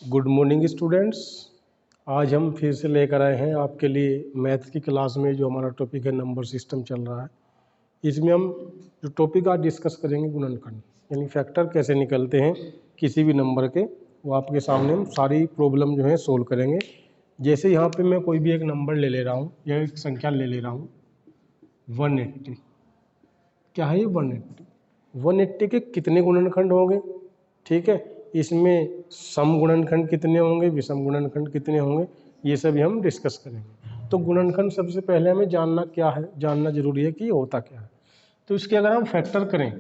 Good morning students. आज हम फिर से लेकर आए हैं आपके लिए मैथ की क्लास में जो हमारा टॉपिक है नंबर सिस्टम चल रहा है। इसमें हम जो टॉपिक आज डिस्कस करेंगे गुणनखंड यानी फैक्टर कैसे निकलते हैं किसी भी नंबर के, वो आपके सामने हम सारी प्रॉब्लम जो है सोल्व करेंगे। जैसे यहाँ पे मैं कोई भी एक नंबर ले ले रहा हूँ या एक संख्या ले ले रहा हूँ 180। क्या है ये 180 के कितने गुणनखंड होंगे, ठीक है। इसमें सम गुणनखंड कितने होंगे, विषम गुणनखंड कितने होंगे, ये सभी हम डिस्कस करेंगे। तो गुणनखंड सबसे पहले हमें जानना क्या है, जानना जरूरी है कि ये होता क्या है। तो इसके अगर हम फैक्टर करें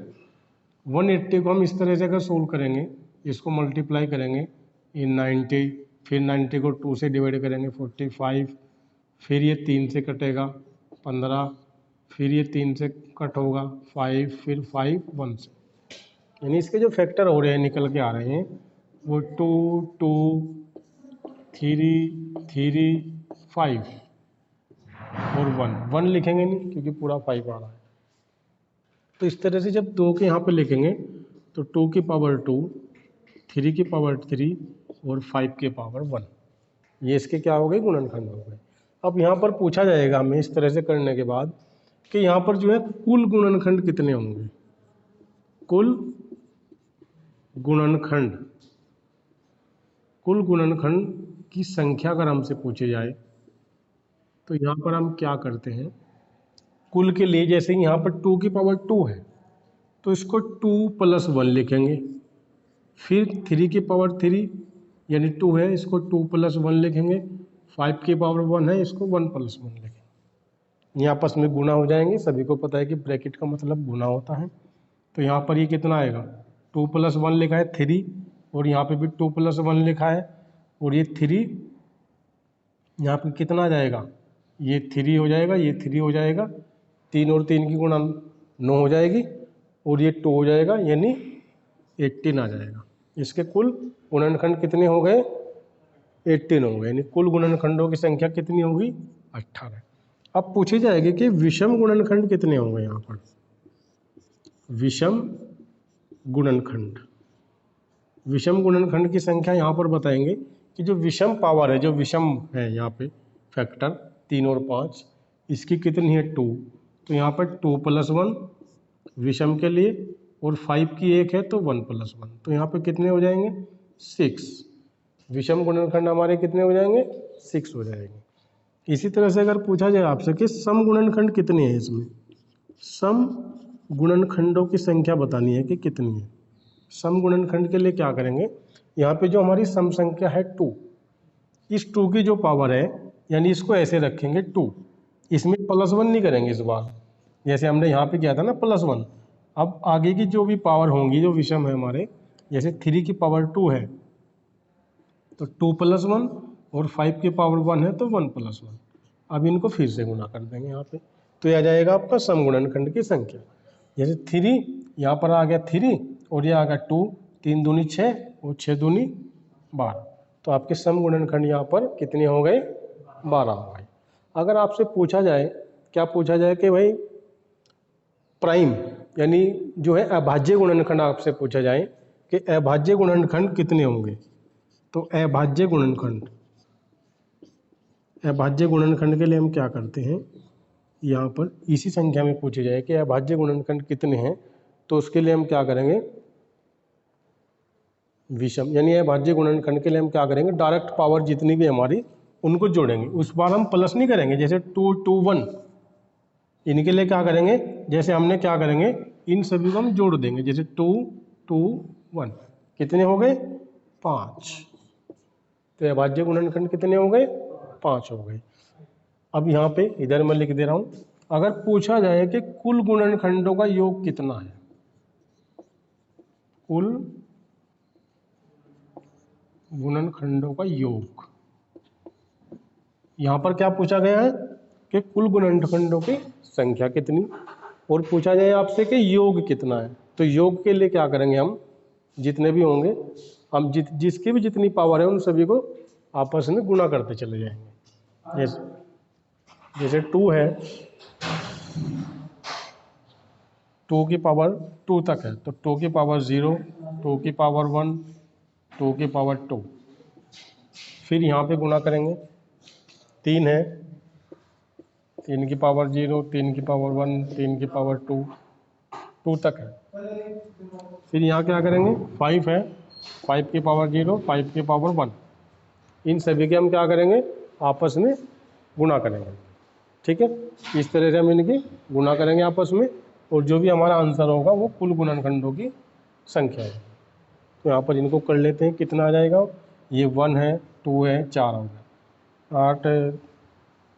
180 को हम इस तरह से अगर सोल्व करेंगे, इसको मल्टीप्लाई करेंगे इन 90, फिर 90 को 2 से डिवाइड करेंगे 45, फिर ये 3 से कटेगा 15, फिर ये 3 से कट होगा 5, फिर 5 1 से, यानी इसके जो फैक्टर हो रहे हैं निकल के आ रहे हैं वो 2 2 3 3 5 और 1 लिखेंगे नहीं क्योंकि पूरा 5 आ रहा है। तो इस तरह से जब 2 के यहाँ पे लिखेंगे तो 2 की पावर 2, 3 की पावर 3 और 5 की पावर 1, ये इसके क्या हो गए, गुणनखंड हो गए। अब यहाँ पर पूछा जाएगा हमें इस तरह से करने के बाद कि यहाँ पर जो है कुल गुणनखंड कितने होंगे। कुल गुणनखंड की संख्या अगर हमसे पूछी जाए तो यहाँ पर हम क्या करते हैं, कुल के लिए जैसे यहाँ पर 2 की पावर 2 है तो इसको 2 + 1 लिखेंगे, फिर 3 की पावर 3 यानी 2 है, इसको 2 + 1 लिखेंगे, 5 की पावर 1 है, इसको 1 + 1 लिखेंगे। ये आपस में गुना हो जाएंगे, सभी को पता है कि ब्रैकेट का मतलब गुना होता है। तो यहाँ पर ये कितना आएगा, 2 + 1 लिखा है 3, और यहाँ पे भी 2 + 1 लिखा है, और ये 3 यहाँ पे कितना आ जाएगा, ये 3 हो जाएगा, ये 3 हो जाएगा, 3 और 3 की गुणा 9 हो जाएगी, और ये 2 हो जाएगा यानी 18 आ जाएगा। इसके कुल गुणनखंड कितने हो गए, 18 हो गए, यानी कुल गुणनखंडों की संख्या कितनी होगी, 18। अब पूछी जाएगी कि विषम गुणनखंड कितने होंगे। यहाँ पर विषम गुणनखंड की संख्या यहाँ पर बताएंगे कि जो विषम पावर है, जो विषम है यहाँ पे फैक्टर 3 और 5, इसकी कितनी है 2, तो यहाँ पर 2 + 1 विषम के लिए, और 5 की 1 है तो 1 + 1, तो यहाँ पे कितने हो जाएंगे 6। विषम गुणनखंड हमारे कितने हो जाएंगे, 6 हो जाएंगे। इसी तरह से अगर पूछा जाए आपसे कि सम गुणनखंड कितने हैं, इसमें सम गुणनखंडों की संख्या बतानी है कि कितनी है। सम गुणनखंड के लिए क्या करेंगे, यहाँ पे जो हमारी सम संख्या है 2, इस 2 की जो पावर है यानी इसको ऐसे रखेंगे 2, इसमें +1 नहीं करेंगे इस बार, जैसे हमने यहाँ पे किया था ना +1। अब आगे की जो भी पावर होंगी जो विषम है हमारे, जैसे 3 की पावर 2 है तो 2 + 1, और 5 की पावर 1 है तो 1 + 1। अब इनको फिर से गुना कर देंगे यहाँ पे, तो यह आ जाएगा आपका सम गुणनखंड की संख्या। जैसे 3 यहाँ पर आ गया 3, और ये आ गया 2, 3 दूनी 6 और 6 दूनी 12, तो आपके सम गुणनखंड यहाँ पर कितने हो गए, 12 हो गए। अगर आपसे पूछा जाए, क्या पूछा जाए कि भाई प्राइम यानी जो है अभाज्य गुणनखंड आपसे पूछा जाए कि अभाज्य गुणनखंड कितने होंगे, तो अभाज्य गुणनखंड के लिए हम क्या करते हैं, यहाँ पर इसी संख्या में पूछी जाए कि अभाज्य गुणनखंड कितने हैं, तो उसके लिए हम क्या करेंगे, विषम यानी अभाज्य गुणनखंड के लिए हम क्या करेंगे, डायरेक्ट पावर जितनी भी हमारी उनको जोड़ेंगे। उस बार हम प्लस नहीं करेंगे, जैसे 2 2 1, इनके लिए क्या करेंगे, जैसे हमने क्या करेंगे, इन सभी को हम जोड़ देंगे, जैसे 2 2 1 कितने हो गए, 5। तो अभाज्य गुणनखंड कितने हो गए, 5 हो गए। अब यहाँ पे इधर मैं लिख दे रहा हूँ, अगर पूछा जाए कि कुल गुणनखंडों का योग कितना है, कुल गुणनखंडों का योग, यहाँ पर क्या पूछा गया है कि कुल गुणनखंडों की संख्या कितनी, और पूछा जाए आपसे कि योग कितना है, तो योग के लिए क्या करेंगे, हम जितने भी होंगे हम जिसकी भी जितनी पावर है उन सभी को आपस में गुणा करते चले जाएंगे। जैसे 2 है, 2 की पावर 2 तक है तो 2 की पावर 0, 2 की पावर 1, 2 की पावर 2, फिर यहाँ पे गुणा करेंगे, 3 है, 3 की पावर 0, 3 की पावर 1, 3 की पावर 2 तक है। फिर यहाँ क्या करेंगे, 5 है, 5 की पावर 0, 5 की पावर 1, इन सभी के हम क्या करेंगे, आपस में गुणा करेंगे। ठीक है, इस तरह से हम इनकी गुणा करेंगे आपस में, और जो भी हमारा आंसर होगा वो कुल गुणनखंडों की संख्या है। तो यहाँ पर इनको कर लेते हैं, कितना आ जाएगा, ये 1 है, 2 है, 4 हो गया, 8,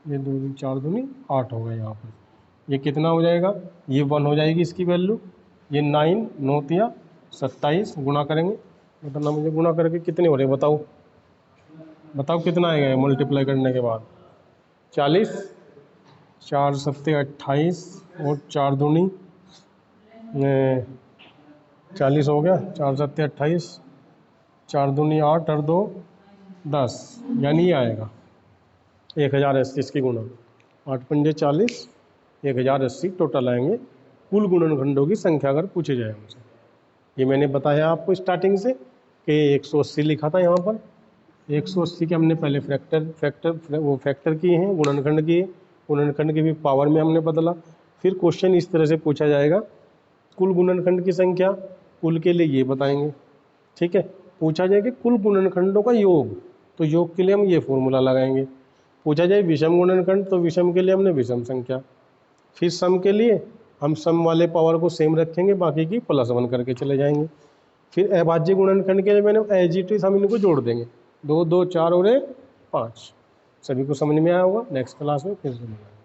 ये 2 4 दूनी 8 हो गया। यहाँ पर ये कितना हो जाएगा, ये 1 हो जाएगी इसकी वैल्यू, ये 9 9 तिया 27, गुणा करेंगे, बताना मुझे गुणा करके कितने हो रहे हैं, बताओ बताओ कितना आएगा ये मल्टीप्लाई करने के बाद, 40, 4 सत्ते 28 और 4 दूनी 40 हो गया, 4 सत्ते 28, 4 दूनी 8 और 2 10, यानी ये आएगा 1080 इसकी गुणा, 8 पंजे 40, 1080 टोटल आएंगे कुल गुणनखंडों की संख्या अगर पूछे जाए हमसे। ये मैंने बताया आपको स्टार्टिंग से कि 180 लिखा था, यहाँ पर 180 के हमने पहले फैक्टर किए हैं, गुणनखंड किए, गुणनखंड की भी पावर में हमने बदला। फिर क्वेश्चन इस तरह से पूछा जाएगा, कुल गुणनखंड की संख्या, कुल के लिए ये बताएंगे। ठीक है, पूछा जाए कि कुल गुणनखंडों का योग, तो योग के लिए हम ये फॉर्मूला लगाएंगे। पूछा जाए विषम गुणनखंड, तो विषम के लिए हमने विषम संख्या। फिर सम के लिए हम सम वाले पावर को सेम रखेंगे, बाकी की +1 करके चले जाएंगे। फिर अभाज्य गुणनखंड के लिए मैंने एज इट इज हम इनको जोड़ देंगे, 2 2 4 और 5। सभी को समझ में आया होगा। नेक्स्ट क्लास में फिर से मिलेंगे।